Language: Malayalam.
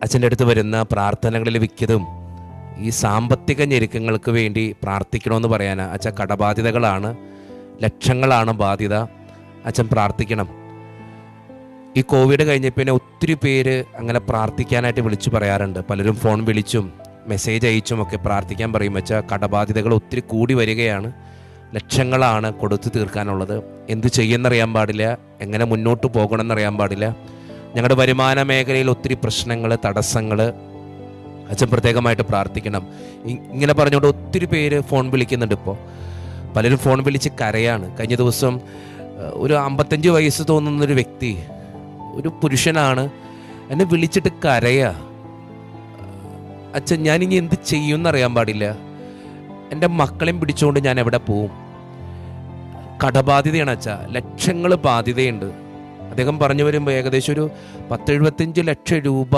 അച്ഛൻ്റെ അടുത്ത് വരുന്ന പ്രാർത്ഥനകളിൽ മിക്കതും ഈ സാമ്പത്തിക ഞെരുക്കങ്ങൾക്ക് വേണ്ടി പ്രാർത്ഥിക്കണമെന്ന് പറയാനാ. അച്ഛൻ കടബാധ്യതകളാണ്, ലക്ഷങ്ങളാണ് ബാധ്യത. അച്ഛൻ പ്രാർത്ഥിക്കണം. ഈ കോവിഡ് കഴിഞ്ഞപ്പോൾ ഒത്തിരി പേര് അങ്ങനെ പ്രാർത്ഥിക്കാനായിട്ട് വിളിച്ചു പറയാറുണ്ട്. പലരും ഫോൺ വിളിച്ചും മെസ്സേജ് അയച്ചും ഒക്കെ പ്രാർത്ഥിക്കാൻ പറയും. വെച്ചാൽ കടബാധ്യതകൾ ഒത്തിരി കൂടി വരികയാണ്, ലക്ഷങ്ങളാണ് കൊടുത്തു തീർക്കാനുള്ളത്. എന്തു ചെയ്യുന്നറിയാൻ പാടില്ല, എങ്ങനെ മുന്നോട്ട് പോകണമെന്നറിയാൻ പാടില്ല. ഞങ്ങളുടെ വരുമാന മേഖലയിൽ ഒത്തിരി പ്രശ്നങ്ങൾ, തടസ്സങ്ങൾ. അച്ഛൻ പ്രത്യേകമായിട്ട് പ്രാർത്ഥിക്കണം. ഇങ്ങനെ പറഞ്ഞുകൊണ്ട് ഒത്തിരി പേര് ഫോൺ വിളിക്കുന്നുണ്ട്. ഇപ്പോൾ പലരും ഫോൺ വിളിച്ച് കരയാണ്. കഴിഞ്ഞ ദിവസം ഒരു 55 വയസ്സ് തോന്നുന്നൊരു വ്യക്തി, ഒരു പുരുഷനാണ്, എന്നെ വിളിച്ചിട്ട് കരയാ. അച്ഛൻ, ഞാനിനി എന്ത് ചെയ്യുമെന്നറിയാൻ പാടില്ല, എൻ്റെ മക്കളെയും പിടിച്ചുകൊണ്ട് ഞാൻ എവിടെ പോവും? കടബാധ്യതയാണ് അച്ഛാ, ലക്ഷങ്ങൾ ബാധ്യതയുണ്ട്. അദ്ദേഹം പറഞ്ഞു വരുമ്പോൾ ഏകദേശം ഒരു 10-75 ലക്ഷം രൂപ